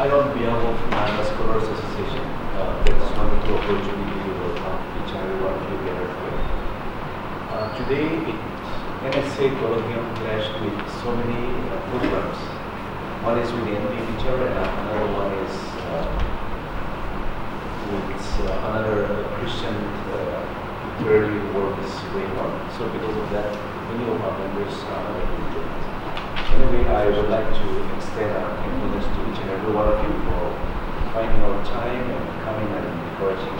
I, on behalf of Nanga Scholars Association, it's wonderful opportunity to welcome each and every one of you here today. Today, NSA Colloquium clashed with so many programs. One is with the NP teacher and another one is with another Christian literary work is going on. So because of that, many of our members are unable to join. Anyway, I would like to extend our thankfulness to each and every one of you for finding our time and coming and encouraging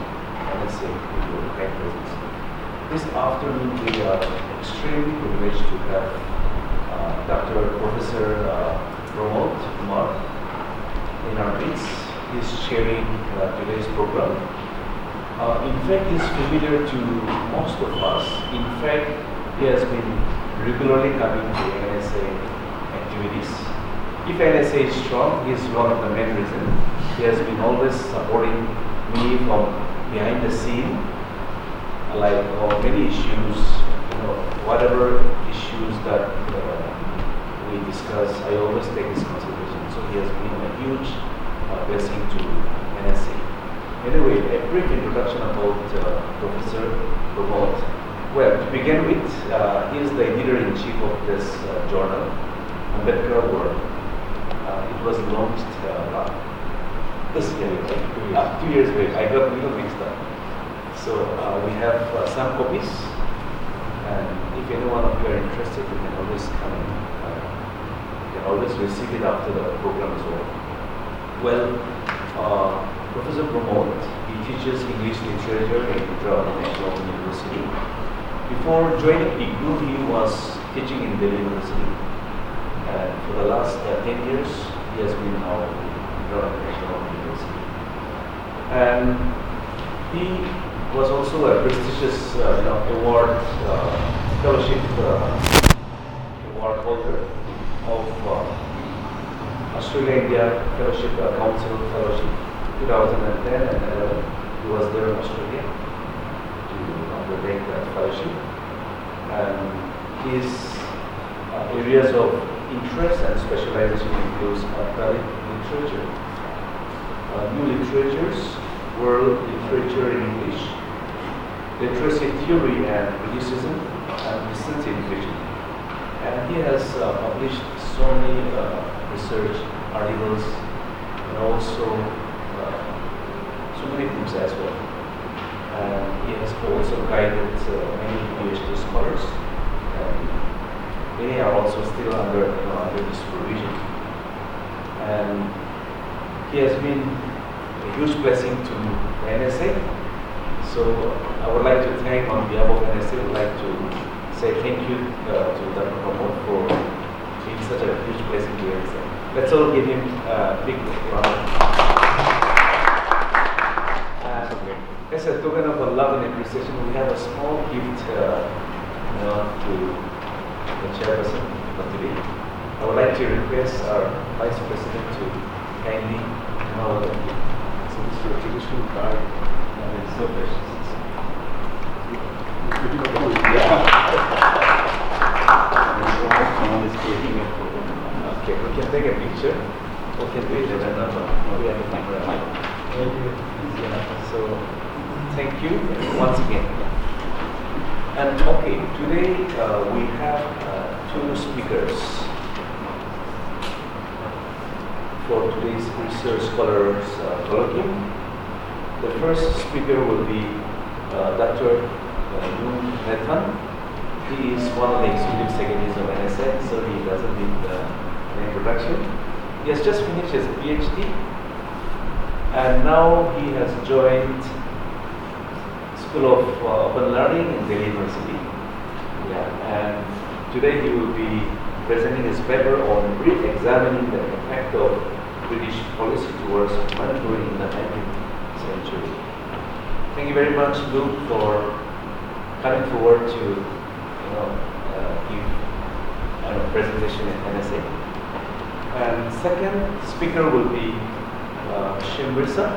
NSA with your kind presence. This afternoon, we are extremely privileged to have Dr. Professor Pramod Kumar in our midst. He's chairing today's program. In fact, he's familiar to most of us. In fact, he has been regularly coming to NSA activities. If NSA is strong, he is one of the main reasons. He has been always supporting me from behind the scene, like many issues, whatever issues that we discuss, I always take his consideration. So he has been a huge blessing to NSA. Anyway, a brief introduction about Professor Pramod. Well, to begin with, he is the editor-in-chief of this journal, Ambedkar World. It was launched this year, right? 2 years back. I got a little mixed up. So we have some copies, and if any one of you are interested, you can always come in. You can always receive it after the program as well. Well, Professor Pramod, he teaches English literature in Gujarat National University. Before joining IGNOU, he was teaching in Delhi University. And for the last 10 years, he has been now in Gujarat National University. And he was also a prestigious award, fellowship award holder of Australia-India Fellowship Council Fellowship 2010 and 11. He was there in Australia to undertake that fellowship. And his areas of interest and specialization includes Gaelic literature, new literatures, world literature in English, literacy theory and criticism, and distance education. And he has published so many research articles and also so many books as well. And he has also guided many PhD scholars. Many are also still under his supervision. And he has been a huge blessing to NSA. So I would like to thank, on behalf of NSA, I would like to say thank you to Dr. Pramod for being such a huge blessing to NSA. Let's all give him a big round. As a token of love and appreciation, we have a small gift to the chairperson for today. I would like to request our Vice President to kindly honor the gift. So this is a traditional card and it's so precious. Someone is creating a program. Okay, we can take a picture. We can do it later. We have a camera. So, thank you once again. And okay, today we have two speakers for today's Research Scholars Colloquium. The first speaker will be Dr. Noor Nathan. He is one of the executive secretaries of NSA, so he doesn't need an introduction. He has just finished his PhD, and now he has joined School of Open Learning in Delhi University. And today he will be presenting his paper on re-examining the impact of British policy towards Manipur in the 19th century. Thank you very much, Luke, for coming forward to give a presentation at NSA. And second speaker will be Shem Mirza.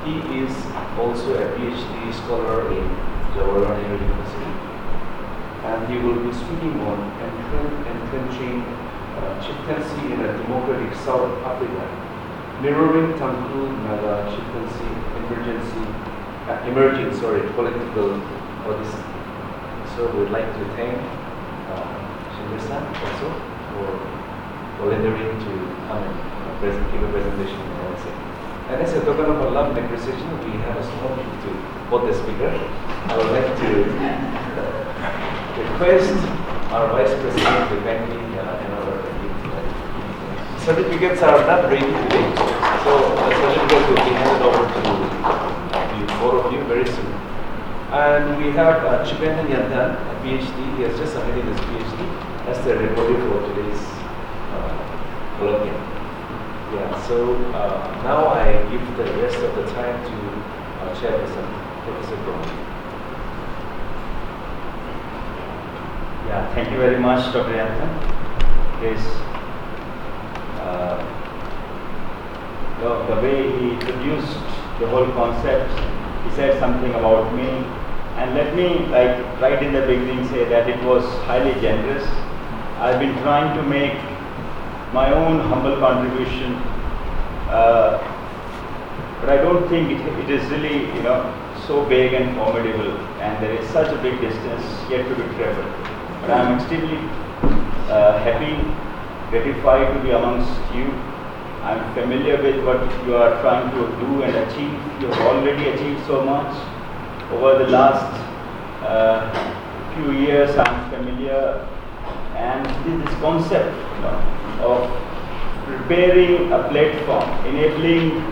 He is also a PhD scholar in Jawaharlal Nehru University, and he will be speaking on entrenching chieftaincy in a democratic South Africa, mirroring Tangku Naga chieftaincy emerging political odyssey. So we'd like to thank Shinrisa also for volunteering to come and give a presentation in LSA. And as a token of our love and appreciation, we have a small gift to both the speaker. I would like to request our Vice President to kindly hand over the gift. Certificates are not ready today, so the certificates will be handed over to the four of you very soon. And we have Chibendan Yantan, a PhD. He has just submitted his PhD as the reporter for today's colloquium. Yeah, so now I give the rest of the time to Chairperson, Professor Brown. Yeah, thank you very much, Dr. Yantan. The way he introduced the whole concept, he said something about me, and let me, right in the beginning, say that it was highly generous. I've been trying to make my own humble contribution, but I don't think it is really, so big and formidable, and there is such a big distance yet to be traveled. But I'm extremely happy, gratified to be amongst you. I'm familiar with what you are trying to do and achieve. You have already achieved so much. Over the last few years, I'm familiar, and this concept of preparing a platform, enabling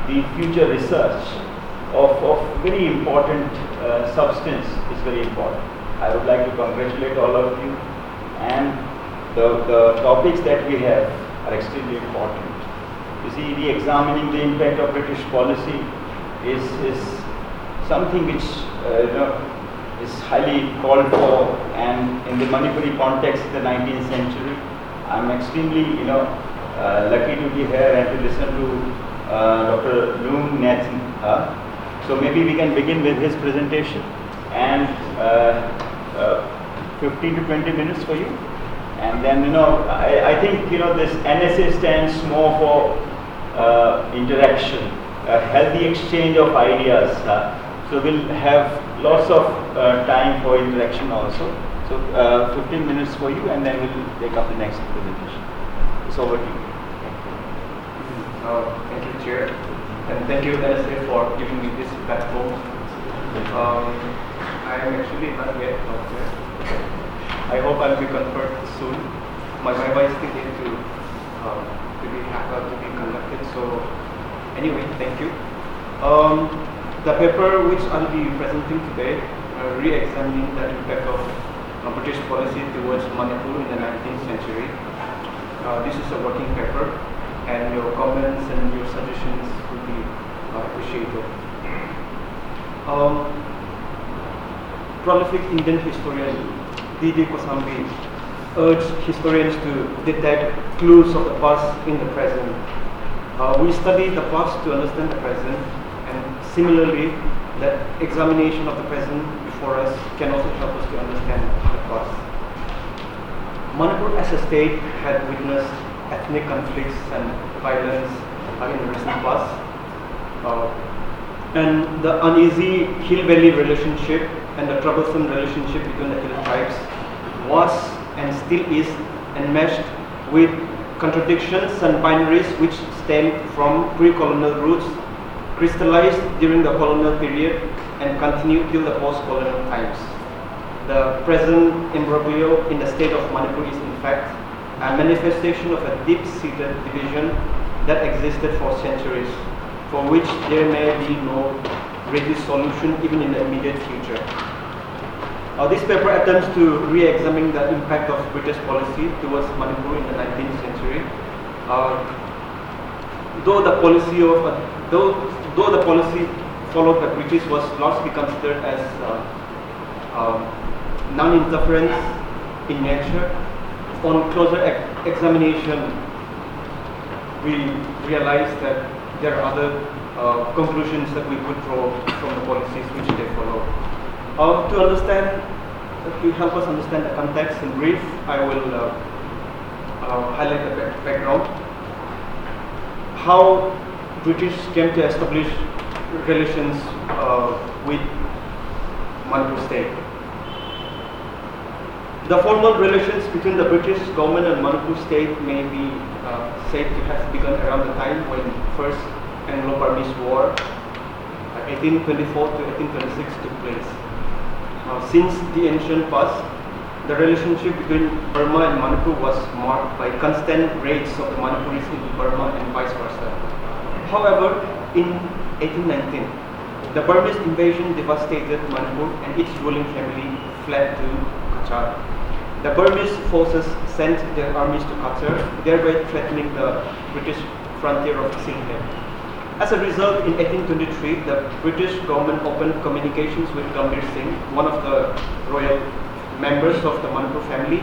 the future research of very important substance is very important. I would like to congratulate all of you, and the topics that we have are extremely important. You see, re-examining the impact of British policy is something which is highly called for, and in the Manipuri context in the 19th century, I'm extremely lucky to be here and to listen to Dr. Loong Nathan. So maybe we can begin with his presentation, and 15 to 20 minutes for you. And then, I think, this NSA stands more for interaction, a healthy exchange of ideas. So we'll have lots of time for interaction also. So 15 minutes for you, and then we'll take up the next presentation. It's over to you. Thank you, Chair. And thank you, NSA, for giving me this platform. I am actually not yet doctor. I hope I'll be conferred soon. My Viva is still yet to be conducted. So anyway, thank you. The paper which I'll be presenting today, re-examining the impact of British policy towards Manipur in the 19th century. This is a working paper, and your comments and your suggestions will be appreciated. Prolific Indian historian D.D. Kosambi urged historians to detect clues of the past in the present. We study the past to understand the present, and similarly, the examination of the present before us can also help us to understand the past. Manipur as a state had witnessed ethnic conflicts and violence in the recent past. And the uneasy hill-valley relationship and the troublesome relationship between the hill tribes was and still is enmeshed with contradictions and binaries which stem from pre-colonial roots, crystallized during the colonial period and continue till the post-colonial times. The present imbroglio in the state of Manipur is in fact a manifestation of a deep-seated division that existed for centuries, for which there may be no ready solution even in the immediate future. This paper attempts to re-examine the impact of British policy towards Manipur in the 19th century. Though the policy followed by British was largely considered as non-interference in nature, on closer examination, we realized that there are other conclusions that we could draw from the policies which they follow. To help us understand the context in brief, I will highlight the background. How British came to establish relations with Manipur state. The formal relations between the British government and Manipur state may be said to have begun around the time when first Anglo-Burmese War 1824 to 1826 took place. Since the ancient past, the relationship between Burma and Manipur was marked by constant raids of the Manipuris into Burma and vice versa. However, in 1819, the Burmese invasion devastated Manipur and its ruling family fled to Kachar. The Burmese forces sent their armies to Kachar, thereby threatening the British frontier of Sindh. As a result, in 1823, the British government opened communications with Gambhir Singh, one of the royal members of the Manipur family,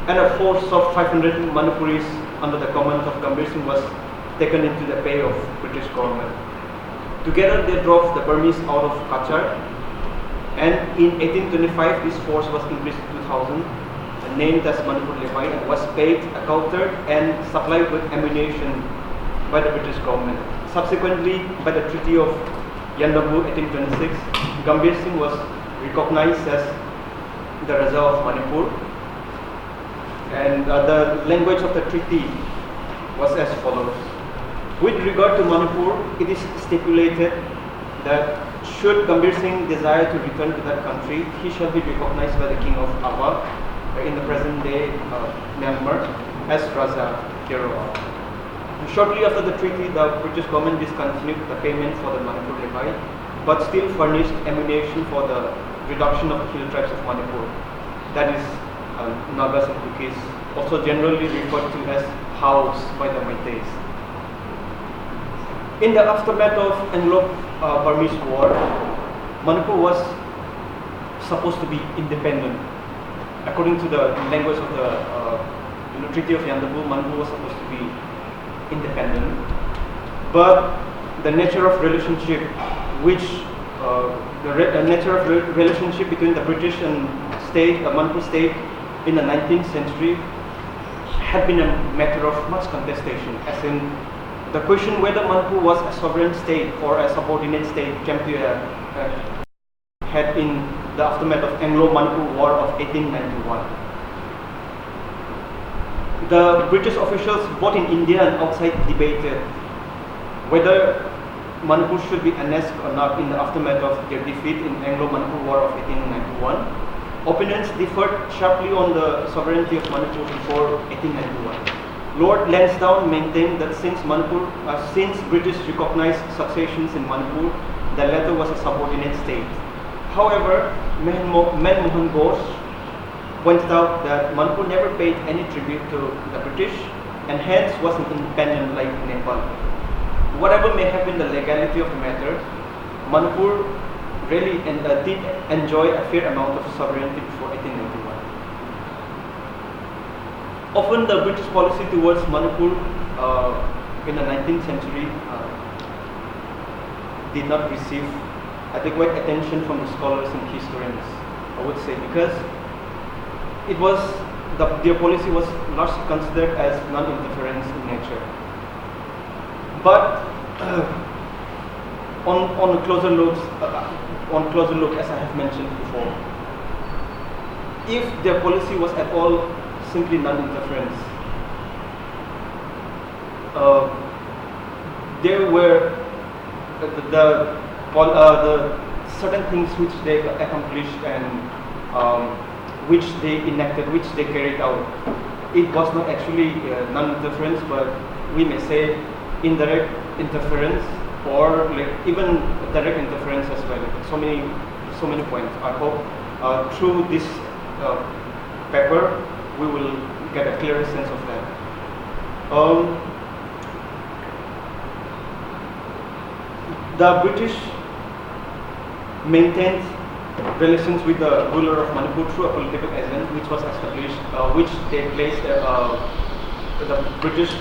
and a force of 500 Manipuris under the command of Gambhir Singh was taken into the pay of British government. Together, they drove the Burmese out of Kachar, and in 1825, this force was increased to 2,000, named as Manipur Levy, and was paid, accounted, and supplied with ammunition by the British government. Subsequently, by the Treaty of Yandabu 1826, Gambhir Singh was recognized as the Raja of Manipur, and the language of the treaty was as follows. With regard to Manipur, it is stipulated that should Gambhir Singh desire to return to that country, he shall be recognized by the King of Ava, in the present day Myanmar, as Raja thereof. Shortly after the treaty, the British government discontinued the payment for the Manipur Levy, but still furnished ammunition for the reduction of the hill tribes of Manipur, that is Nagas and Kukis, also generally referred to as Haus by the Meiteis. In the aftermath of Anglo-Burmese War, Manipur was supposed to be independent. According to the language of the Treaty of Yandabu, Manipur was supposed to be independent. But the nature of relationship, relationship between the British and Manipur state in the 19th century had been a matter of much contestation, as in the question whether Manipur was a sovereign state or a subordinate state came to a head in the aftermath of Anglo-Manipur War of 1891. The British officials both in India and outside debated whether Manipur should be annexed or not in the aftermath of their defeat in Anglo-Manipur War of 1891. Opinions differed sharply on the sovereignty of Manipur before 1891. Lord Lansdowne maintained that since British recognized successions in Manipur, the latter was a subordinate state. However, Manmohan Ghosh pointed out that Manipur never paid any tribute to the British and hence was an independent like Nepal. Whatever may have been the legality of the matter, Manipur really did enjoy a fair amount of sovereignty before 1891. Often the British policy towards Manipur in the 19th century did not receive adequate attention from the scholars and historians, I would say, because it was their policy was largely considered as non-interference in nature. But on a closer look, as I have mentioned before, if their policy was at all simply non-interference, there were the certain things which they accomplished and which they enacted, which they carried out. It was not actually non-interference, but we may say indirect interference, or like even direct interference as well. So many points. I hope through this paper we will get a clearer sense of that. The British maintained relations with the ruler of Manipur through a political agent which was established, which they placed, the British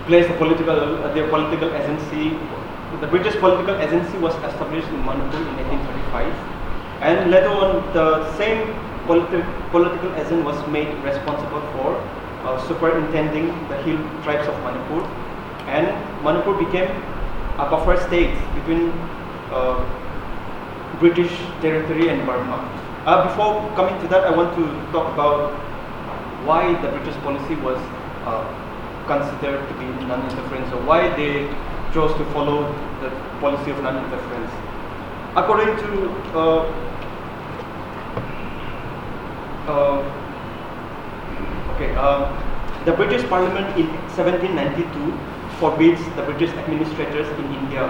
placed their political agency. The British political agency was established in Manipur in 1835, and later on the same political agent was made responsible for superintending the hill tribes of Manipur, and Manipur became a buffer state between British territory and Burma. Before coming to that, I want to talk about why the British policy was considered to be non-interference, or why they chose to follow the policy of non-interference. According to the British Parliament in 1792 forbids the British administrators in India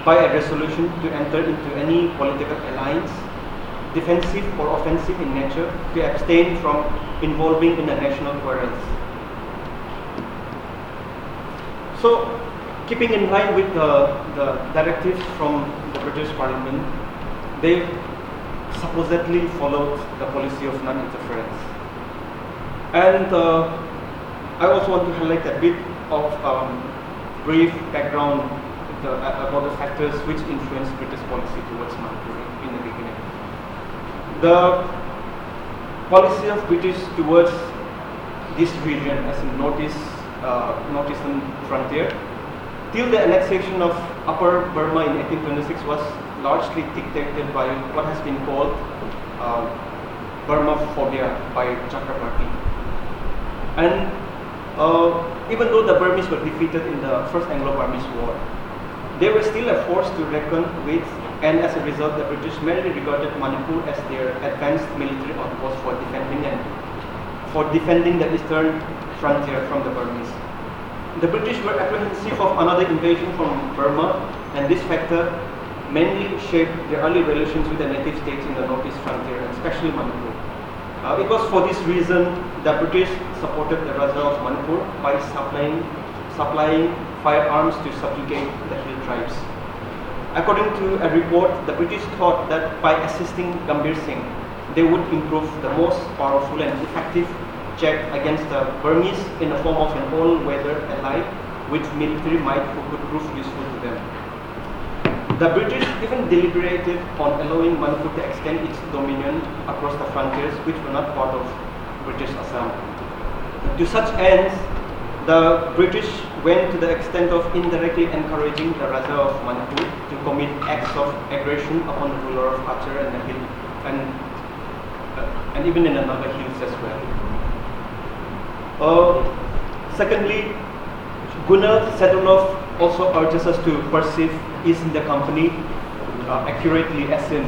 by a resolution to enter into any political alliance, defensive or offensive in nature, to abstain from involving in a national quarrels. So, keeping in line with the directives from the British Parliament, they supposedly followed the policy of non-interference. And I also want to highlight a bit of brief background about the factors which influenced British policy towards Manipur in the beginning. The policy of British towards this region, as in northeastern frontier, till the annexation of Upper Burma in 1826 was largely dictated by what has been called Burmaphobia by Chakrabarti. And even though the Burmese were defeated in the First Anglo-Burmese War, they were still a force to reckon with, and as a result, the British merely regarded Manipur as their advanced military outpost for defending the eastern frontier from the Burmese. The British were apprehensive of another invasion from Burma, and this factor mainly shaped their early relations with the native states in the northeast frontier, and especially Manipur. It was for this reason the British supported the Raja of Manipur by supplying firearms to subjugate the hill tribes. According to a report, the British thought that by assisting Gambhir Singh, they would improve the most powerful and effective check against the Burmese in the form of an all-weather ally with military might who could prove useful to them. The British even deliberated on allowing Manipur to extend its dominion across the frontiers which were not part of British Assam. To such ends, the British went to the extent of indirectly encouraging the Raja of Manipur to commit acts of aggression upon the ruler of Kachar and the hill, and even in another hills as well. Secondly, Gunnar Sedulov also urges us to perceive East India Company accurately, as in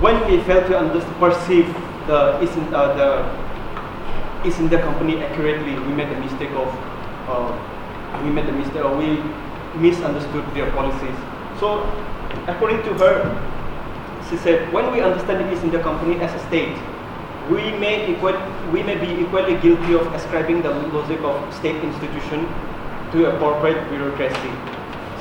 when we fail to perceive the East India Company accurately, we made the mistake or we misunderstood their policies. So, according to her, she said, when we understand the East India Company as a state, we may be equally guilty of ascribing the logic of state institution to a corporate bureaucracy.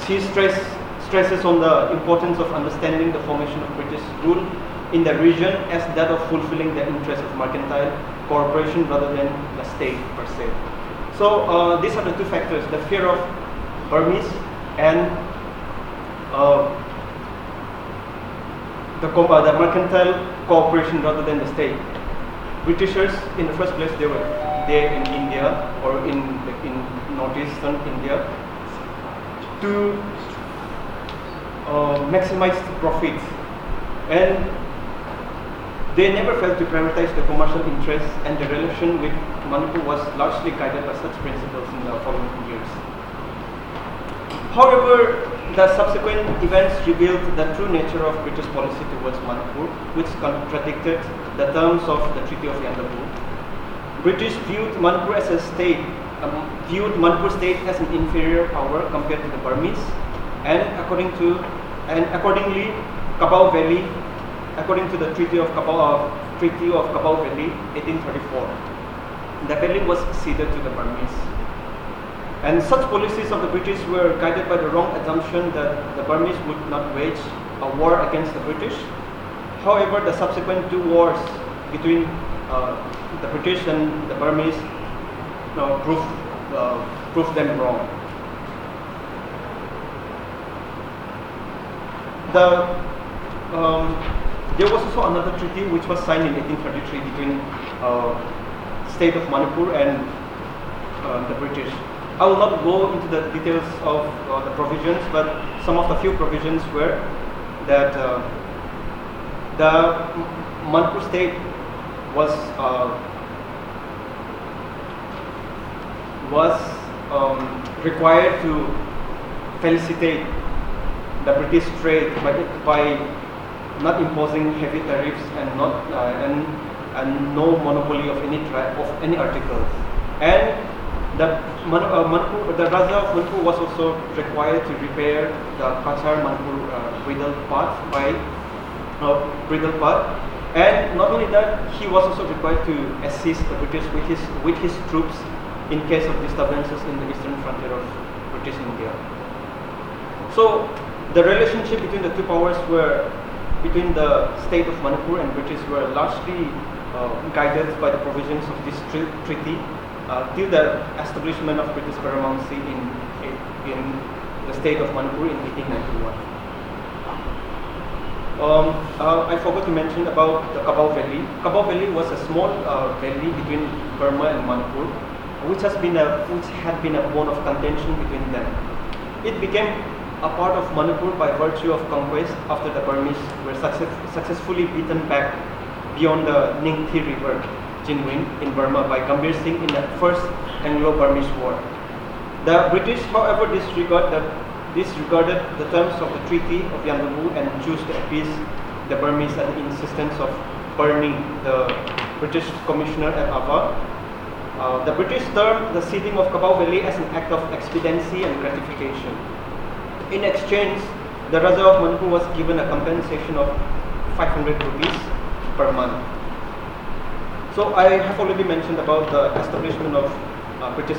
She stresses on the importance of understanding the formation of British rule in the region as that of fulfilling the interests of mercantile corporation rather than the state per se. So these are the two factors: the fear of Burmese and the mercantile cooperation rather than the state. Britishers, in the first place, they were there in India or in northeastern India to maximize profits, and they never failed to prioritize the commercial interests, and the relation with Manipur was largely guided by such principles in the following years. However, the subsequent events revealed the true nature of British policy towards Manipur, which contradicted the terms of the Treaty of Yandabo. British viewed Manipur as a state, state as an inferior power compared to the Burmese, and accordingly, Cabal Valley, according to the Treaty of Cabal Valley, 1834, the valley was ceded to the Burmese. And such policies of the British were guided by the wrong assumption that the Burmese would not wage a war against the British. However, the subsequent two wars between the British and the Burmese proved them wrong. there was also another treaty which was signed in 1833 between state of Manipur and the British. I will not go into the details of the provisions, but some of the few provisions were that the Manipur state was required to felicitate the British trade by not imposing heavy tariffs and not and no monopoly of any articles. And the Raja of Manipur was also required to repair the Kachar Manipur bridle path, and not only that, he was also required to assist the British with his troops in case of disturbances in the eastern frontier of British India. So the relationship between the two powers between the state of Manipur and British were largely guided by the provisions of this treaty till the establishment of British paramountcy in the state of Manipur in 1891. I forgot to mention about the Kabau Valley. Kabau Valley was a small valley between Burma and Manipur, which had been a bone of contention between them. It became a part of Manipur by virtue of conquest after the Burmese were successfully beaten back beyond the Ningthi River, Jinwin, in Burma by Gambhir Singh in the First Anglo-Burmese War. The British, however, disregarded the terms of the Treaty of Yangon and chose to appease the Burmese at the insistence of burning the British commissioner at Ava. The British termed the ceding of Kabau Valley as an act of expediency and gratification. In exchange, the Raja of Manipur was given a compensation of 500 rupees per month. So I have already mentioned about the establishment of British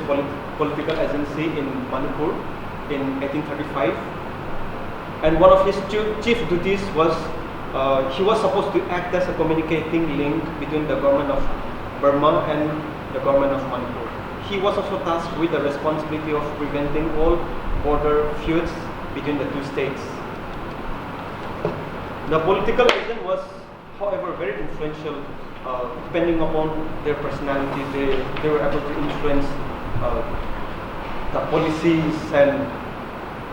political agency in Manipur in 1835, and one of his chief duties was he was supposed to act as a communicating link between the government of Burma and the government of Manipur. He was also tasked with the responsibility of preventing all border feuds between the two states. The political agent was, however, very influential. Depending upon their personality, they were able to influence the policies, and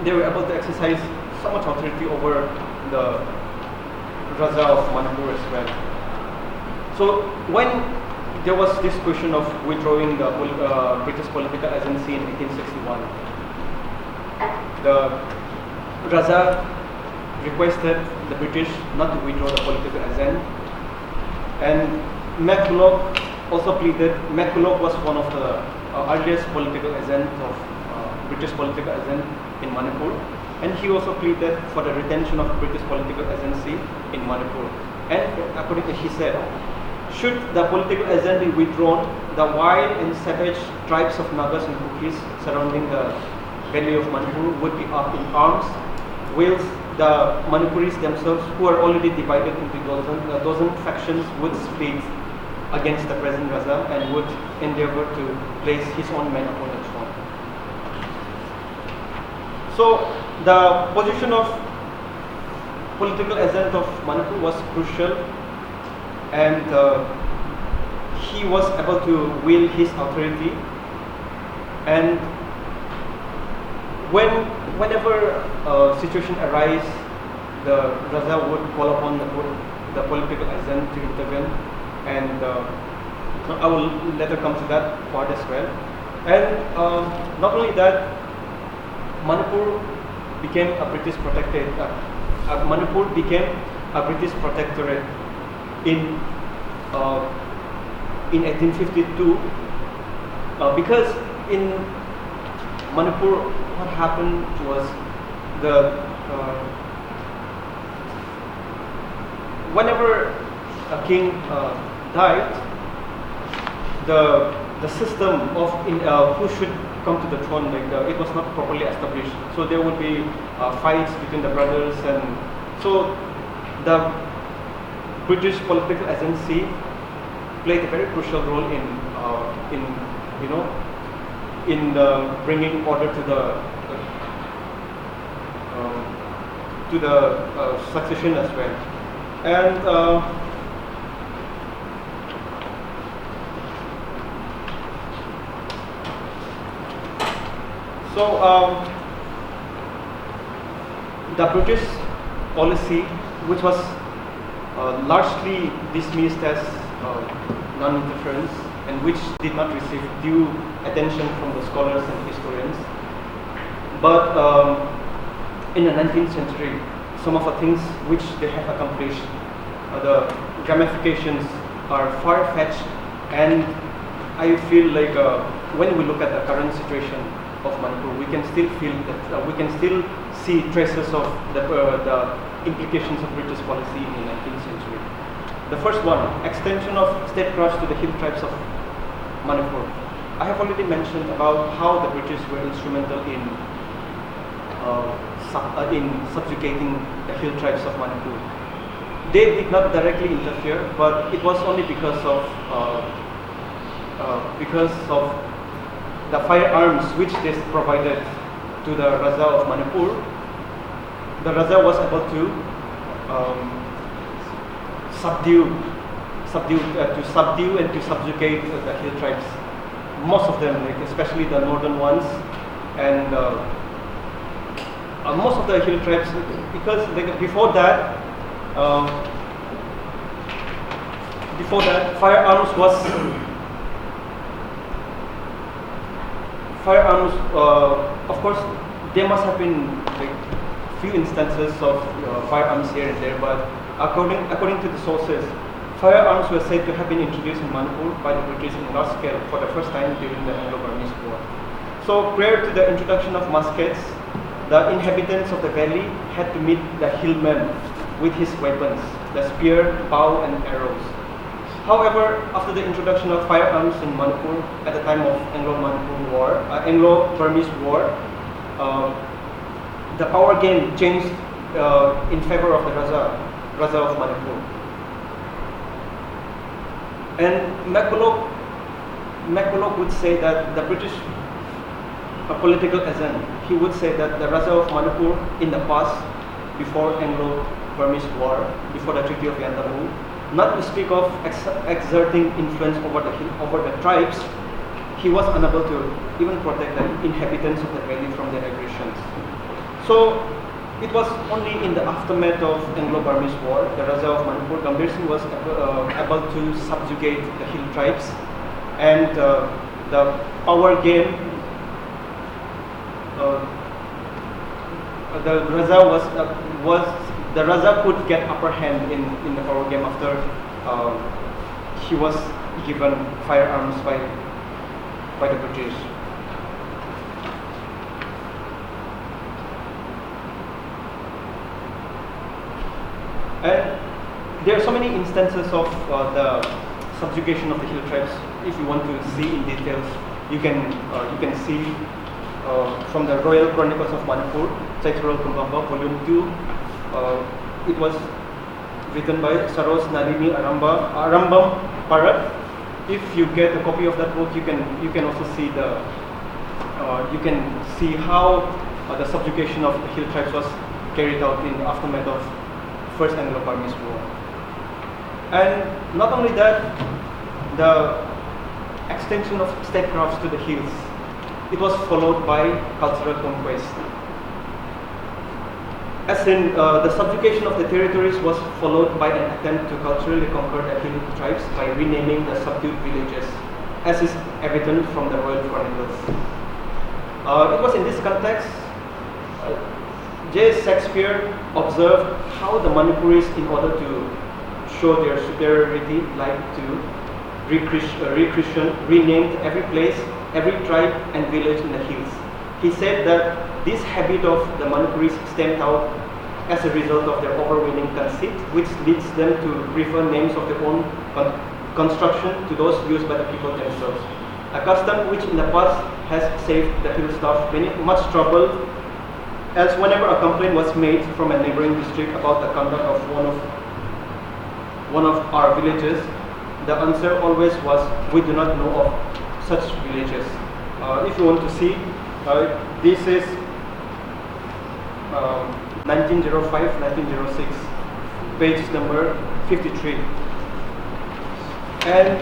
they were able to exercise so much authority over the Raja of Manipur as well. So when there was this question of withdrawing the British political agency in 1861, the Raja requested the British not to withdraw the political agent, and MacCulloch also pleaded. MacCulloch was one of the earliest political agents of British political agent in Manipur, and he also pleaded for the retention of British political agency in Manipur. And according to he said, should the political agent be withdrawn, the wild and savage tribes of Nagas and Kukis surrounding the valley of Manipur would be up in arms, whilst the Manipuris themselves, who are already divided into dozen factions, would split against the present Raja and would endeavor to place his own men upon the throne. So the position of political agent of Manipur was crucial, and he was able to wield his authority. And whenever a situation arises, the Raja would call upon the political agent to intervene, and I will later come to that part as well. And not only that, Manipur became a British protectorate. Manipur became a British protectorate in 1852 because in Manipur, what happened was whenever a king died, the system of who should come to the throne, it was not properly established. So there would be fights between the brothers, and so the British political agency played a very crucial role in bringing order to the succession as well. And the British policy, which was largely dismissed as non-interference and which did not receive due attention from the scholars and historians. But in the 19th century, some of the things which they have accomplished, the ramifications are far-fetched, and I feel like when we look at the current situation of Manipur, we can still feel that we can still see traces of the implications of British policy in the 19th century. The first one, extension of statecraft to the hill tribes of Manipur. I have already mentioned about how the British were instrumental in subjugating the hill tribes of Manipur. They did not directly interfere, but it was only because of the firearms which they provided to the Raja of Manipur. The Raja was able to subdue and to subjugate the hill tribes. Most of them, like especially the northern ones, and most of the hill tribes, because before that, firearms of course, there must have been like few instances of firearms here and there, but according to the sources, firearms were said to have been introduced in Manipur by the British in large scale for the first time during the Anglo-Burmese War. So prior to the introduction of muskets, the inhabitants of the valley had to meet the hillman with his weapons, the spear, bow, and arrows. However, after the introduction of firearms in Manipur at the time of Anglo-Burmese War, the power game changed in favor of the Raja of Manipur. And McCulloch would say that the British political agent, he would say that the Raja of Manipur in the past, before Anglo-Burmese War, before the Treaty of Yantamu, not to speak of exerting influence over the tribes, he was unable to even protect the inhabitants of the valley from their aggressions. So it was only in the aftermath of Anglo-Burmese War, the Raja of Manipur, Gambhir Singh, was able to subjugate the hill tribes, and the power game, the Raja could get upper hand in the power game after he was given firearms by the British. And there are so many instances of the subjugation of the hill tribes. If you want to see in details, you can see from the Royal Chronicles of Manipur, Chaitral Kumbhamba, Volume 2. It was written by Saros Nalini Arambam Parat. If you get a copy of that book, you can also see how the subjugation of the hill tribes was carried out in the aftermath of First Anglo-Burmese War. And not only that, the extension of statecrafts to the hills, it was followed by cultural conquest. As in, the subjugation of the territories was followed by an attempt to culturally conquer the hill tribes by renaming the subdued villages, as is evident from the Royal Chronicles. It was in this context, J. Shakespeare observed how the Manipuris, in order to show their superiority, like to renamed every place, every tribe and village in the hills. He said that this habit of the Manipuris stemmed out as a result of their overweening conceit, which leads them to prefer names of their own construction to those used by the people themselves. A custom which in the past has saved the hill staff much trouble, as whenever a complaint was made from a neighboring district about the conduct of one of our villages, the answer always was, "We do not know of such villages." If you want to see, this is 1905-1906. page number 53. And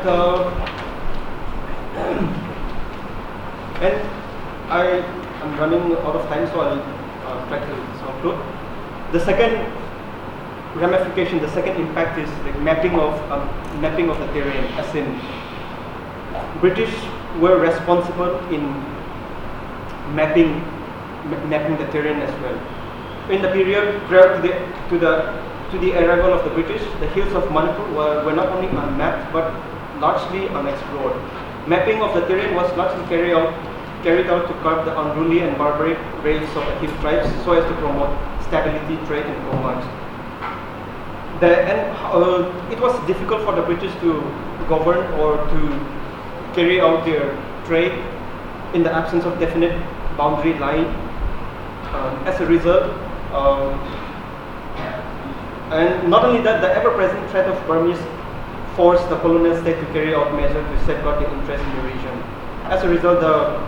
I am running out of time, so I'll try to conclude. The second ramification, the second impact is the mapping of the terrain, as in British were responsible in mapping the terrain as well. In the period prior to the arrival of the British, the hills of Manipur were not only unmapped but largely unexplored. Mapping of the terrain was largely carried out to curb the unruly and barbaric raids of the hill tribes so as to promote stability, trade, and commerce. It was difficult for the British to govern or to carry out their trade in the absence of definite boundary line. As a result, and not only that, the ever-present threat of Burmese forced the colonial state to carry out measures to safeguard the interest in the region. As a result, the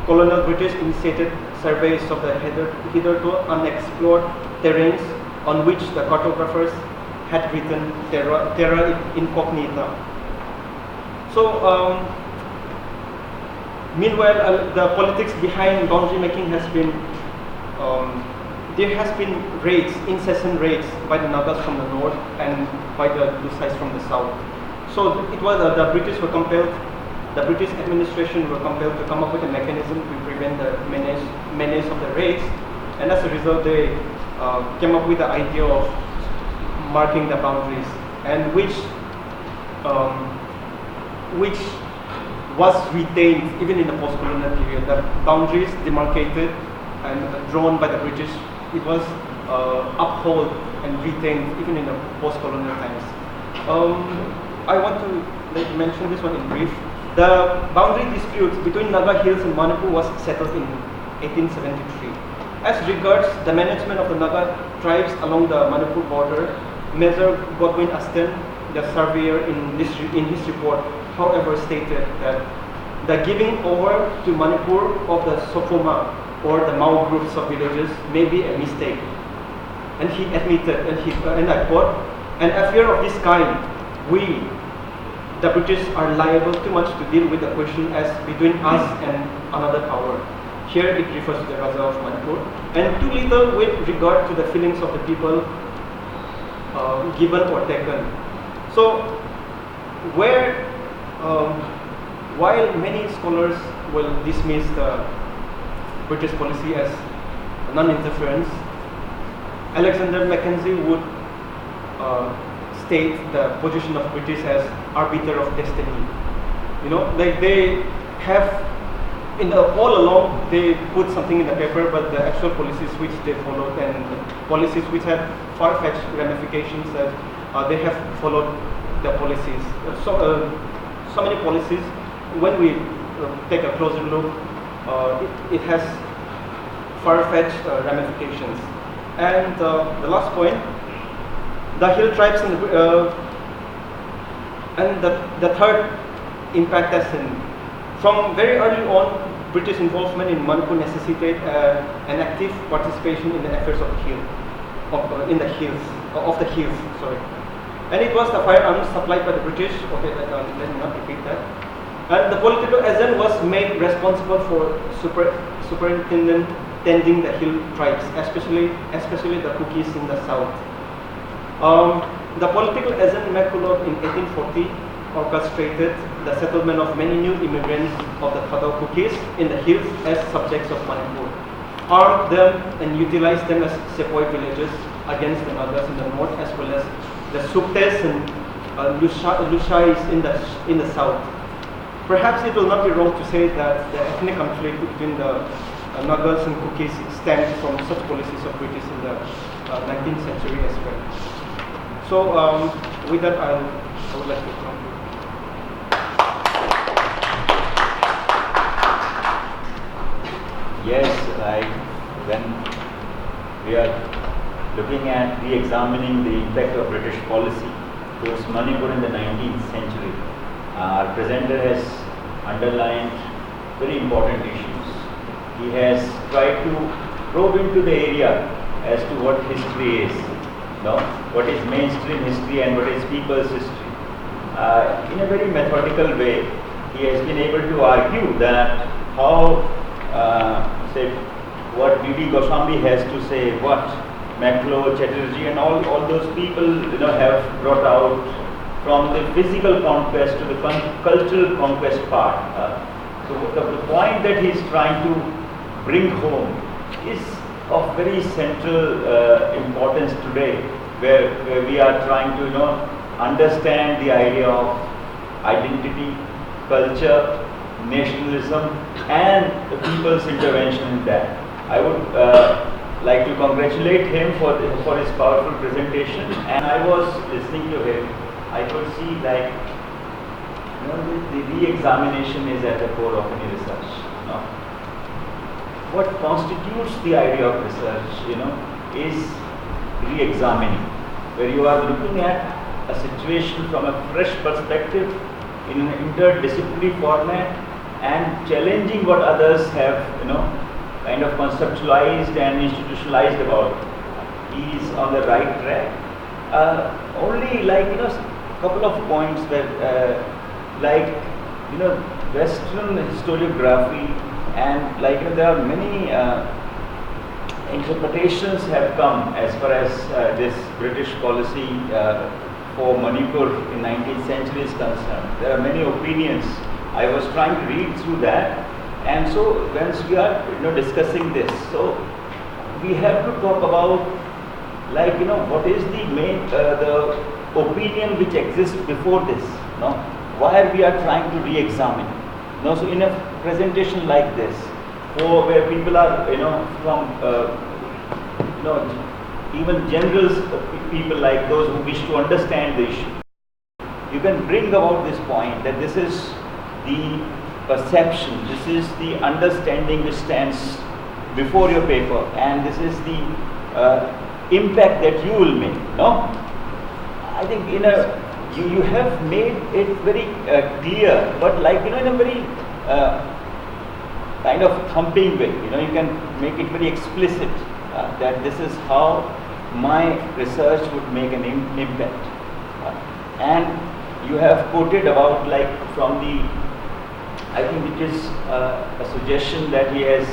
colonial British initiated surveys of the hitherto unexplored terrains on which the cartographers had written terra incognita. So, meanwhile, the politics behind boundary making has been, there has been raids, incessant raids by the Nagas from the north and by the Lusais from the south. So it was the British administration were compelled to come up with a mechanism to prevent the menace of the raids, and as a result, they came up with the idea of marking the boundaries, and which was retained even in the post-colonial period. The boundaries demarcated and drawn by the British, it was upheld and retained even in the post-colonial times. I want to mention this one in brief. The boundary dispute between Naga Hills and Manipur was settled in 1873. As regards the management of the Naga tribes along the Manipur border, Major Godwin Aston, the surveyor, in his report, however, stated that the giving over to Manipur of the Sopoma or the Mao groups of villages may be a mistake. And he admitted, and I quote, "An affair of this kind, we, the British, are liable too much to deal with the question as between us and another power." Here it refers to the Raja of Manipur, and too little with regard to the feelings of the people given or taken. So, while many scholars will dismiss the British policy as non-interference, Alexander Mackenzie would state the position of British as arbiter of destiny. You know, they have all along they put something in the paper, but the actual policies which they followed and policies which had far-fetched ramifications, that they have followed the policies. So many policies. When we take a closer look, it has far-fetched ramifications. And the last point, the hill tribes and the third impact as in, from very early on, British involvement in Manipur necessitated an active participation in the affairs of the hills. Sorry, and it was the firearms supplied by the British. Okay, let me not repeat that. And the political agent was made responsible for superintending the hill tribes, especially the Kukis in the south. The political agent McCulloch in 1840 orchestrated the settlement of many new immigrants of the Thadao Kukis in the hills as subjects of Manipur, armed them and utilized them as sepoy villages against the Nagas in the north, as well as the Suktes and Lushais in the south. Perhaps it will not be wrong to say that the ethnic conflict between the Nagas and Kukis stemmed from such policies of British in the 19th century as well. So with that, I would like to conclude. Yes, when we are looking at re-examining the impact of British policy towards Manipur in the 19th century, our presenter has underlined very important issues. He has tried to probe into the area as to what history is, no? What is mainstream history and what is people's history. In a very methodical way, he has been able to argue that how, say, what B.D. Goswami has to say, what McCulloch, Chatterjee and all those people, have brought out from the physical conquest to the cultural conquest part. So the point that he is trying to bring home is of very central importance today, where we are trying to understand the idea of identity, culture, nationalism, and the people's intervention in that. I would like to congratulate him for his powerful presentation. And I was listening to him, I could see like the re-examination is at the core of any research. What constitutes the idea of research, is re-examining, where you are looking at a situation from a fresh perspective in an interdisciplinary format and challenging what others have, kind of conceptualized and institutionalized about. He is on the right track. Only couple of points where, Western historiography and there are many interpretations have come as far as this British policy for Manipur in 19th century is concerned. There are many opinions. I was trying to read through that, and so once we are discussing this, so we have to talk about what is the main the opinion which exists before this, why we are trying to re-examine. So in a presentation like this, where people are from even generals, people like those who wish to understand the issue, you can bring about this point that this is the perception, this is the understanding which stands before your paper, and this is the impact that you will make. I think you have made it very clear, but in a very kind of thumping way. You can make it very explicit that this is how my research would make an impact. And you have quoted about from the, I think it is a suggestion that he has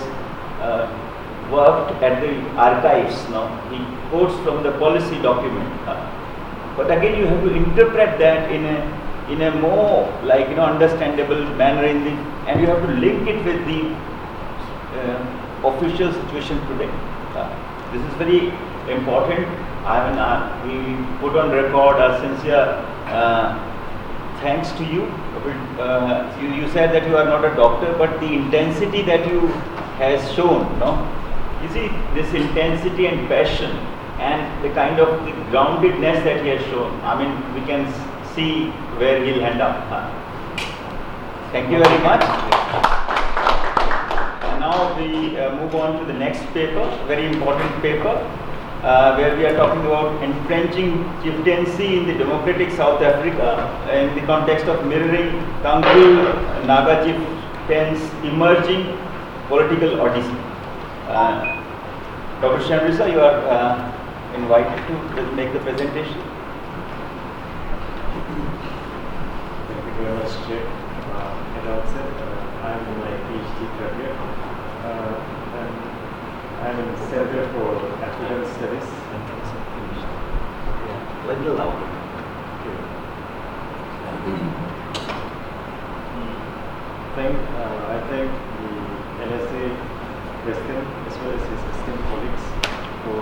worked at the archives. He quotes from the policy document. But again, you have to interpret that in a more understandable manner and you have to link it with the official situation today. This is very important. We put on record our sincere thanks to you. You said that you are not a doctor, but the intensity that you has shown, you see this intensity and passion and the kind of the groundedness that he has shown. We can see where he'll end up. Thank you very much. And now we move on to the next paper, very important paper, where we are talking about entrenching chieftaincy in the democratic South Africa in the context of mirroring Tankul Naga chieftains' emerging political odyssey. Dr. Shamrisa, you are invited to make the presentation. Thank you very much, Jay. At the outset, I am in my PhD career, and I am in the Center for African Studies. Yeah, a little louder. I thank the NSA president as well as his esteemed colleagues for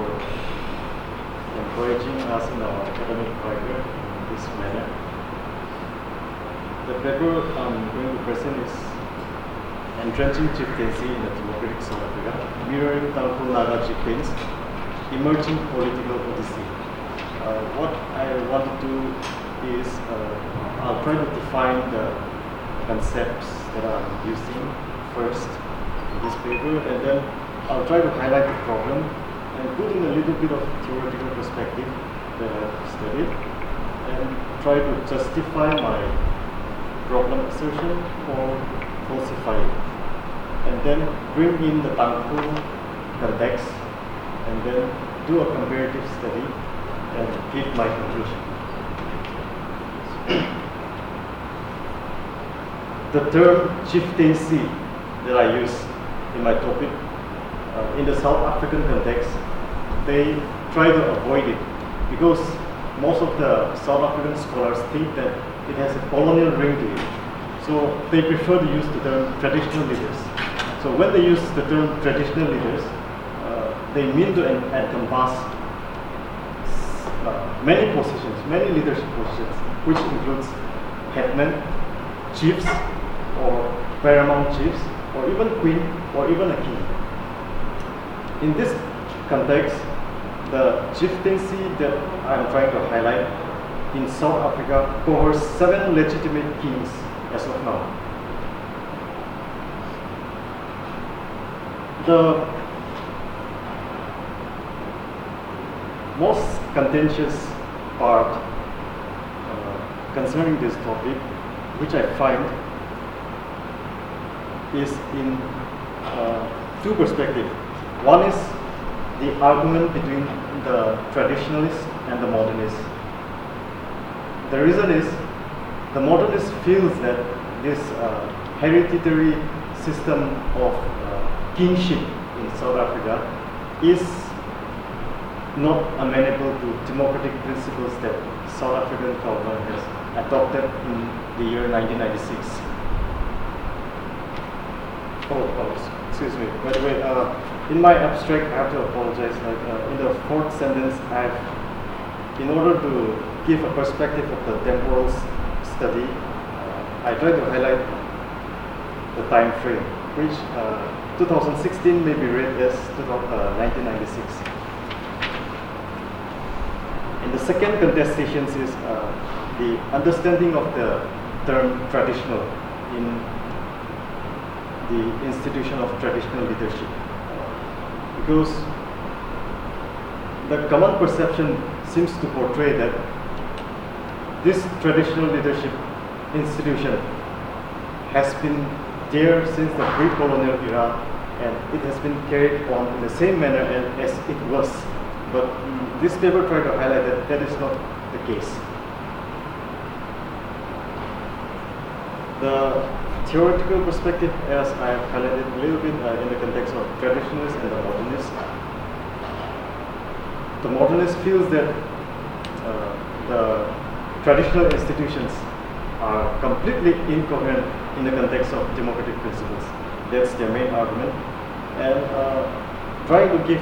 encouraging us in our academic career in this manner. The paper I'm going to present is Entrenching Chieftaincy in the Democratic South Africa, Mirroring Tankul Naga Chieftains' Emerging Political Odyssey. What I want to do is I'll try to define the concepts that I'm using first in this paper, and then I'll try to highlight the problem and put in a little bit of theoretical perspective that I've studied and try to justify my problem assertion or falsify it, and then bring in the Tankul context and then do a comparative study and give my conclusion. The term chieftaincy that I use in my topic, in the South African context, they try to avoid it because most of the South African scholars think that it has a colonial ring to it. So they prefer to use the term traditional leaders. So when they use the term traditional leaders, they mean to encompass many positions, many leadership positions, which includes headmen, chiefs, or paramount chiefs, or even queen, or even a king. In this context, the chieftaincy that I'm trying to highlight in South Africa covers 7 legitimate kings as of now. The most contentious part concerning this topic, which I find, is in 2 perspectives. One is the argument between the traditionalists and the modernists. The reason is the modernist feels that this hereditary system of kingship in South Africa is not amenable to democratic principles that South African government has adopted in the year 1996. Excuse me. By the way, in my abstract, I have to apologize. In the 4th sentence, in order to give a perspective of the temporal study, I try to highlight the time frame, which 2016 may be read as 1996. And the second contestation is the understanding of the term traditional in the institution of traditional leadership. Because the common perception seems to portray that this traditional leadership institution has been there since the pre-colonial era, and it has been carried on in the same manner as it was. But this paper tried to highlight that that is not the case. The theoretical perspective, as I have highlighted a little bit in the context of traditionalists and the modernists. The modernist feels that the traditional institutions are completely incoherent in the context of democratic principles. That's their main argument. And trying to give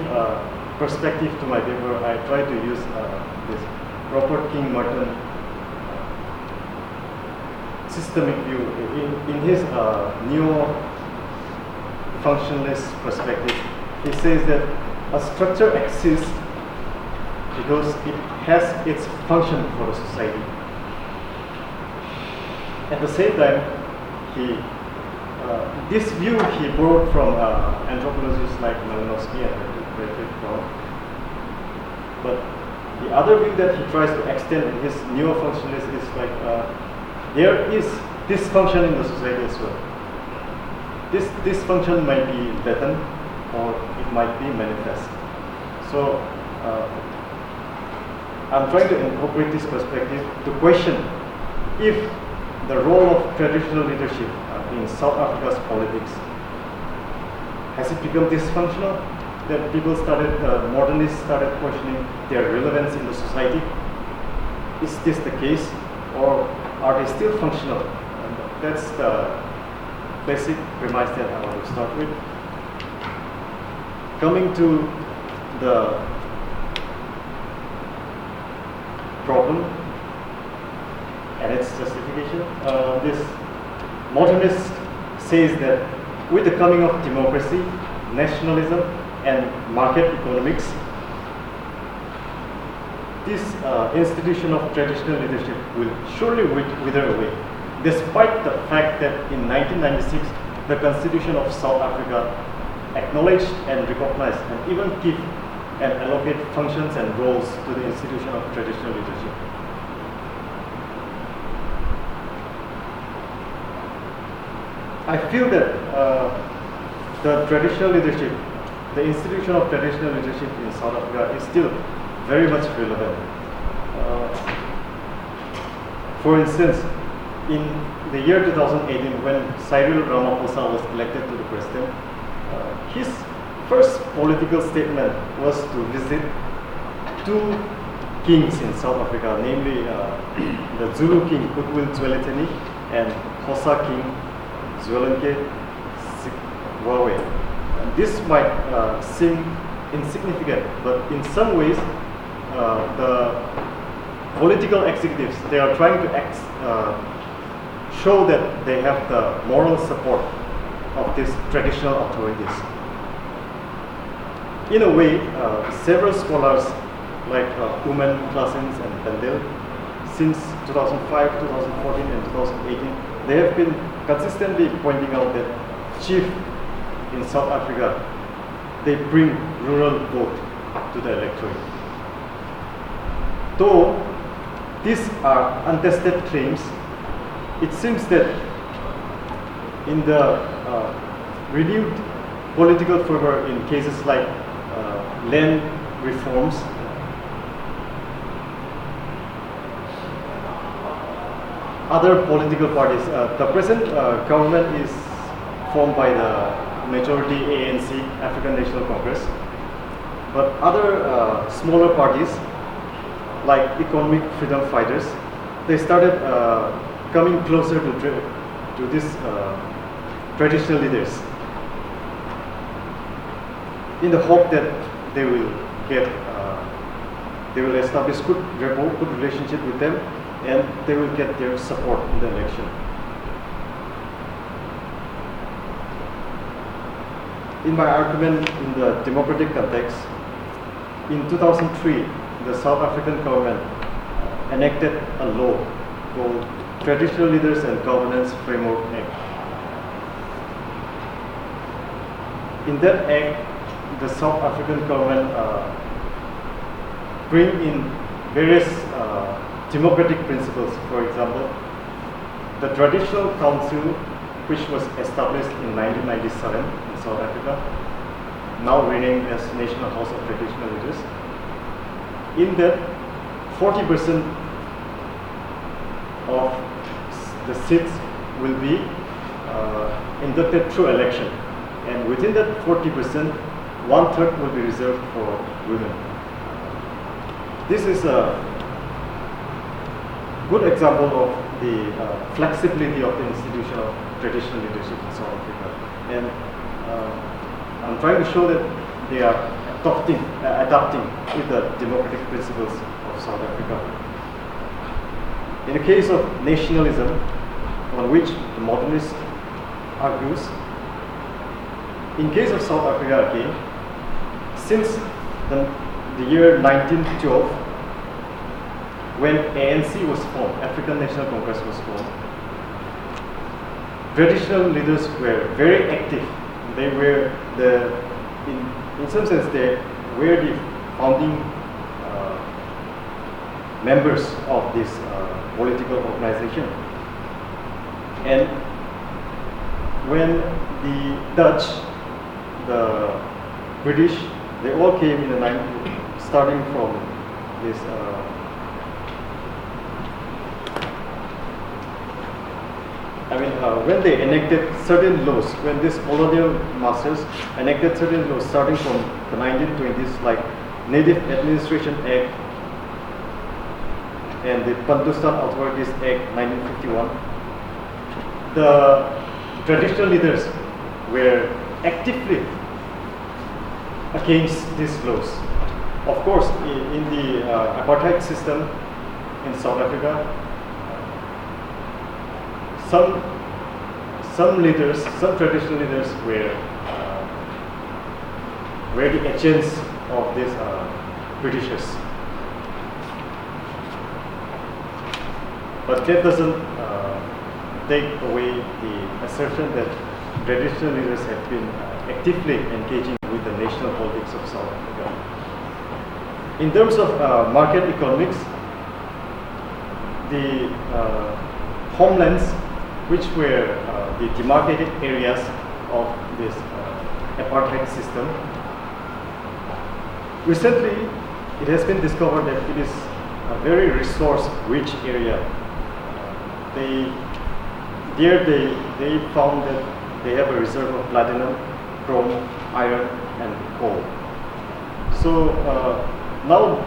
perspective to my paper, I try to use this Robert King Merton systemic view. In his neo-functionalist perspective, he says that a structure exists because it has its function for the society. At the same time, this view he borrowed from anthropologists like Malinowski and Frederick Brown. But the other view that he tries to extend in his neo-functionalist is like there is dysfunction in the society as well. This dysfunction might be latent or it might be manifest. So I'm trying to incorporate this perspective to question if the role of traditional leadership in South Africa's politics, has it become dysfunctional? That people modernists started questioning their relevance in the society? Is this the case, or are they still functional? And that's the basic premise that I want to start with. Coming to the problem and its justification, this modernist says that with the coming of democracy, nationalism, and market economics, this institution of traditional leadership will surely wither away, despite the fact that in 1996, the Constitution of South Africa acknowledged and recognized and even give and allocate functions and roles to the institution of traditional leadership. I feel that the traditional leadership, the institution of traditional leadership in South Africa is still very much relevant. For instance, in the year 2018, when Cyril Ramaphosa was elected to the president, his first political statement was to visit two kings in South Africa, namely the Zulu king Goodwill Zwelithini and Xhosa king Zwelinge Sikwawe. This might seem insignificant, but in some ways, the political executives, they are trying to show that they have the moral support of these traditional authorities. In a way, several scholars like Uman Claessens and Pendel, since 2005, 2014 and 2018, they have been consistently pointing out that chief in South Africa, they bring rural vote to the electorate. Though these are untested claims, it seems that in the renewed political fervor in cases like land reforms, other political parties, the present government is formed by the majority ANC, African National Congress, but other smaller parties like economic freedom fighters, they started coming closer to these traditional leaders in the hope that they will establish good rapport, good relationship with them, and they will get their support in the election. In my argument in the democratic context, in 2003, the South African government enacted a law called Traditional Leaders and Governance Framework Act. In that act, the South African government bring in various democratic principles. For example, the Traditional Council, which was established in 1997 in South Africa, now renamed as National House of Traditional Leaders. In that, 40% of the seats will be inducted through election, and within that 40%, 1/3 will be reserved for women. This is a good example of the flexibility of the institution of traditional leadership in South Africa, and I'm trying to show that they are adapting with the democratic principles of South Africa. In the case of nationalism, on which the modernist argues, in case of South Africa again, since the year 1912, when ANC was formed, African National Congress was formed, traditional leaders were very active. They were in some sense, they were the founding members of this political organization. And when the Dutch, the British, they all came in the 90s, starting from this when they enacted certain laws, when these colonial masters enacted certain laws starting from the 1920s, like Native Administration Act and the Bantustan Authorities Act 1951, the traditional leaders were actively against these laws. Of course, in the apartheid system in South Africa, some leaders, some traditional leaders were the agents of these Britishers. But that doesn't take away the assertion that traditional leaders have been actively engaging with the national politics of South Africa. In terms of market economics, the homelands, which were the demarcated areas of this apartheid system, recently it has been discovered that it is a very resource-rich area. they they found that they have a reserve of platinum, chrome, iron, and coal. So now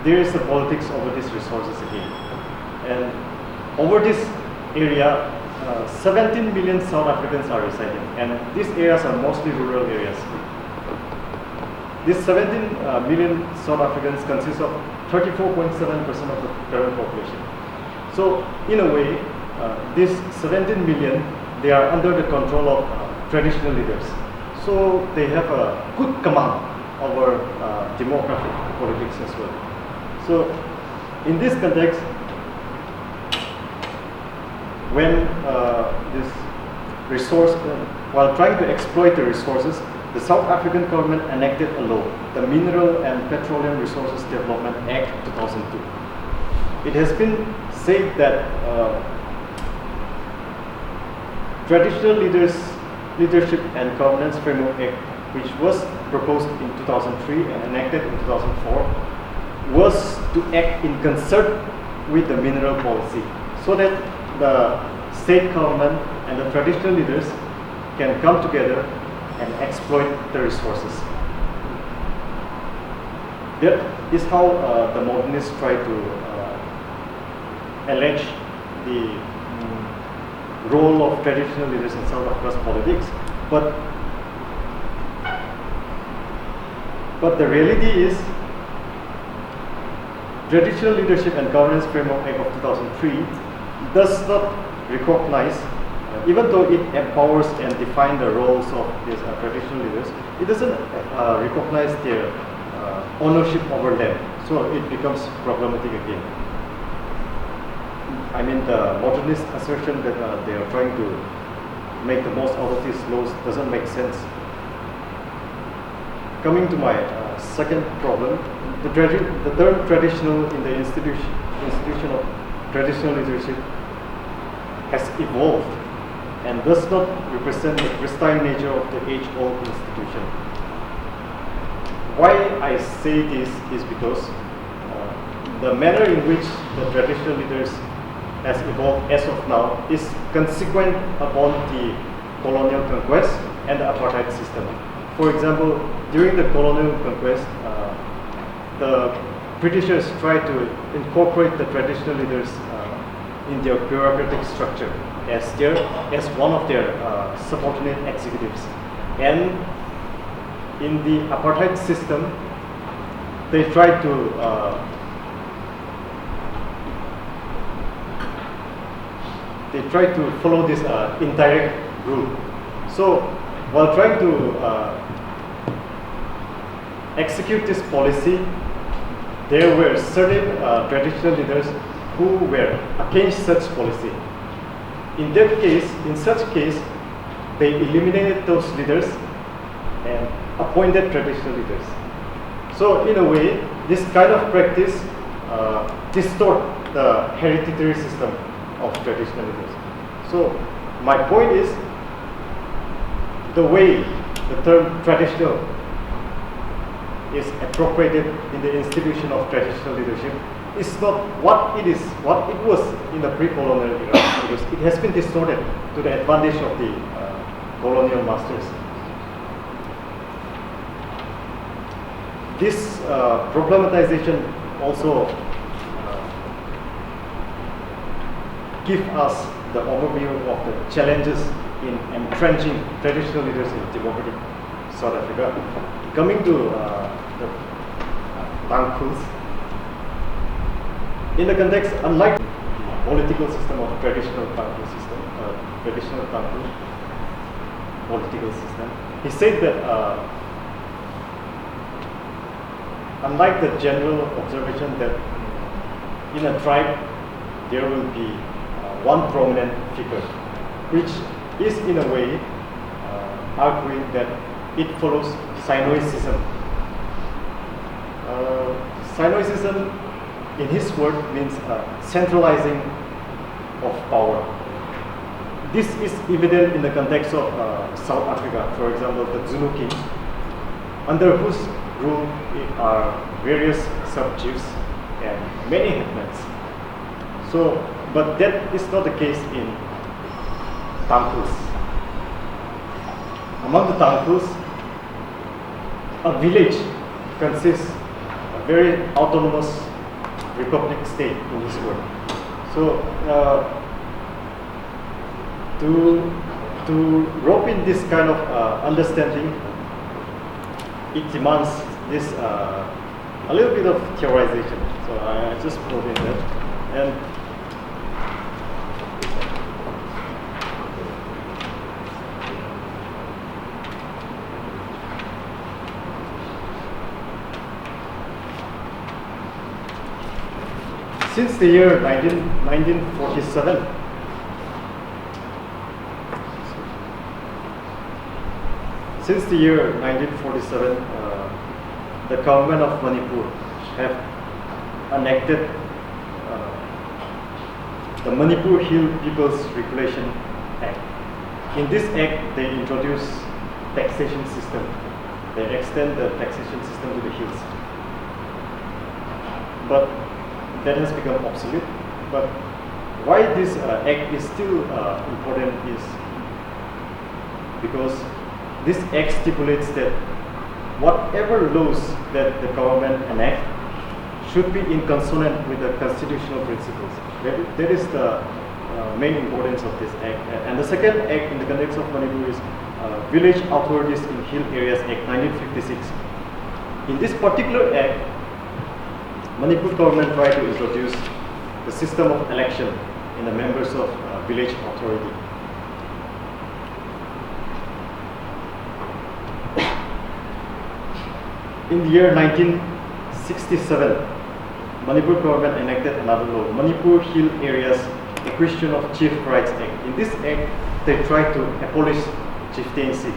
there is the politics over these resources again, and over this area, 17 million South Africans are residing, and these areas are mostly rural areas. These 17 million South Africans consist of 34.7% of the current population. So in a way, these 17 million, they are under the control of traditional leaders. So they have a good command over demographic politics as well. So in this context, when this resource, while trying to exploit the resources, the South African government enacted a law, the Mineral and Petroleum Resources Development Act 2002. It has been said that Traditional Leadership and Governance Framework Act, which was proposed in 2003 and enacted in 2004, was to act in concert with the mineral policy, so that the state government and the traditional leaders can come together and exploit the resources. That is how the modernists try to allege the role of traditional leaders in South Africa's politics, but the reality is, Traditional Leadership and Governance Framework Act of 2003 does not recognize, even though it empowers and defines the roles of these traditional leaders, it doesn't recognize their ownership over land. So it becomes problematic again. I mean, the modernist assertion that they are trying to make the most out of these laws doesn't make sense. Coming to my second problem, the term traditional in the institution of traditional leadership has evolved and does not represent the pristine nature of the age-old institution. Why I say this is because the manner in which the traditional leaders has evolved as of now is consequent upon the colonial conquest and the apartheid system. For example, during the colonial conquest, the Britishers tried to incorporate the traditional leaders in their bureaucratic structure as one of their subordinate executives. And in the apartheid system, they tried to follow this indirect rule. So while trying to execute this policy, there were certain traditional leaders who were against such policy. In such case, they eliminated those leaders and appointed traditional leaders. So in a way, this kind of practice distort the hereditary system of traditional leaders. So my point is, the way the term traditional is appropriated in the institution of traditional leadership is not what it was in the pre-colonial era, because it has been distorted to the advantage of the colonial masters. This problematization also give us the overview of the challenges in entrenching traditional leaders in democratic South Africa. Coming to the Tankhuls, in the context, unlike the political system of traditional Tankul system, traditional Tankul political system, he said that unlike the general observation that in a tribe there will be one prominent figure, which is in a way arguing that it follows Sinoism. Sinoism, in his word, means centralizing of power. This is evident in the context of South Africa. For example, the Zulu king, under whose rule are various sub-chiefs and many hetmans. So But that is not the case in Tangkhus. Among the Tangkhus, a village consists a very autonomous republic state in this world. So to rope in this kind of understanding, it demands this a little bit of theorization. So I just put in that. And since the year 1947, the government of Manipur have enacted the Manipur Hill People's Regulation Act. In this act, they introduce taxation system. They extend the taxation system to the hills. But that has become obsolete. But why this act is still important is because this act stipulates that whatever laws that the government enact should be in consonant with the constitutional principles. That is the main importance of this act. And the second act in the context of Manipur is Village Authorities in Hill Areas Act 1956. In this particular act, Manipur government tried to introduce the system of election in the members of village authority. In the year 1967, Manipur government enacted another law, Manipur Hill Areas Acquisition of Chief Rights Act. In this act, they tried to abolish chieftaincy,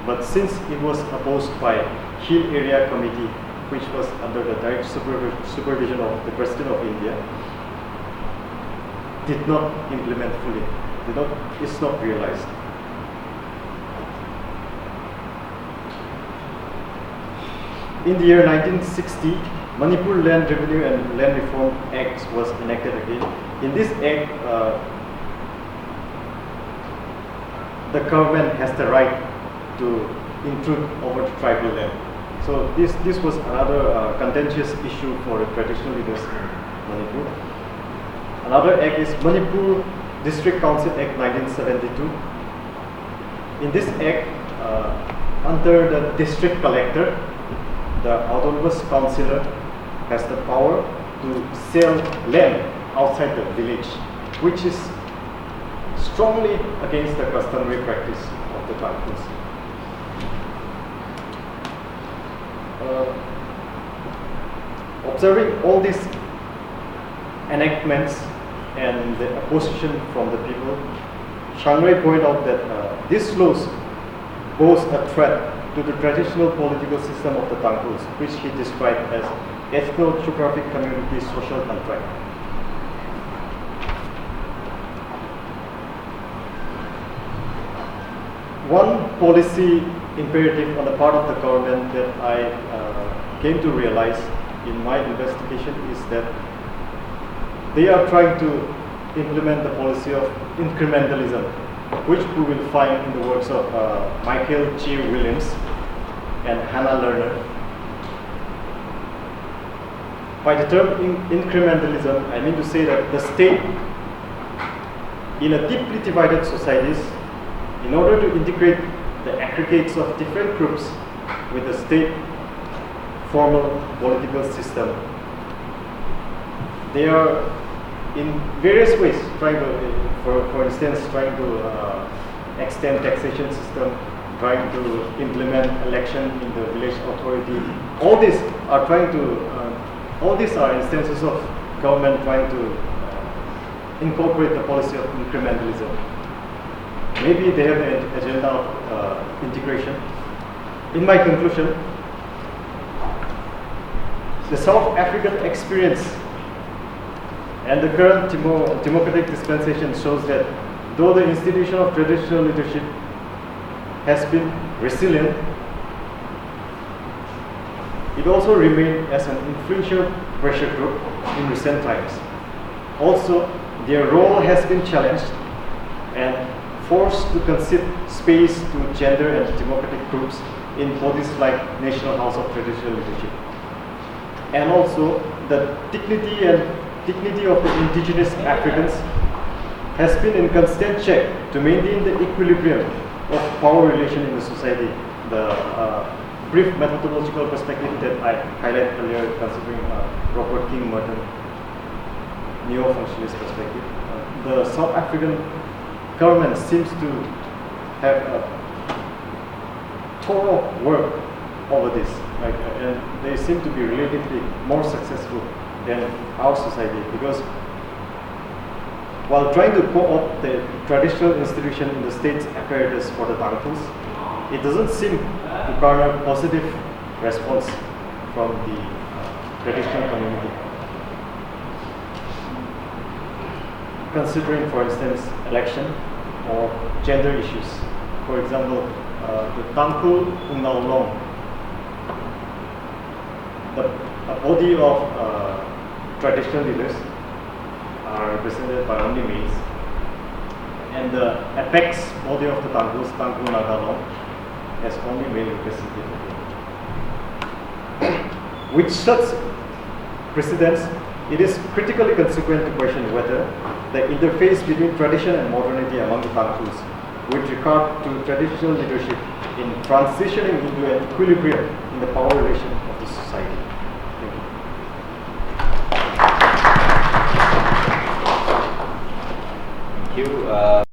but since it was opposed by Hill Area Committee, which was under the direct supervision of the President of India, did not implement fully. It's not realized. In the year 1960, Manipur Land Revenue and Land Reform Act was enacted again. In this act, the government has the right to intrude over the tribal land. So this was another contentious issue for the traditional leaders in Manipur. Another act is Manipur District Council Act 1972. In this act, under the district collector, the autonomous councillor has the power to sell land outside the village, which is strongly against the customary practice of the Tangkhus. Observing all these enactments and the opposition from the people, Chiang Rai pointed out that these laws pose a threat to the traditional political system of the Tangkhus, which he described as ethno-geographic community social contract. One policy imperative on the part of the government that I came to realize in my investigation is that they are trying to implement the policy of incrementalism, which we will find in the works of Michael G. Williams and Hannah Lerner. By the term incrementalism, I mean to say that the state, in a deeply divided societies, in order to integrate the aggregates of different groups with the state formal political system, they are in various ways trying to, for instance, trying to extend taxation system, trying to implement election in the village authority. All these are trying to, all these are instances of government trying to incorporate the policy of incrementalism. Maybe they have an agenda of integration. In my conclusion, the South African experience and the current democratic dispensation shows that though the institution of traditional leadership has been resilient, it also remained as an influential pressure group in recent times. Also, Their role has been challenged and forced to concede space to gender and democratic groups in bodies like National House of Traditional Leadership. And also, the dignity of the indigenous Africans has been in constant check to maintain the equilibrium of power relation in the society. The brief methodological perspective that I highlighted earlier, considering Robert King Merton neo-functionalist perspective, the South African government seems to have a thorough work over this, right? And they seem to be relatively more successful than our society, because while trying to co-opt the traditional institution in the state's apparatus for the Tangkhul's, it doesn't seem to garner positive response from the traditional community. Considering, for instance, election or gender issues. For example, the Tangkhul Ungnaw Long, a body of traditional leaders are represented by only males, and the apex body of the Tangkhul Naga Long has only male representative. With such precedents, it is critically consequent to question whether the interface between tradition and modernity among the Tangkhuls with regard to traditional leadership in transitioning into an equilibrium in the power relation of the society. Thank you. Thank you.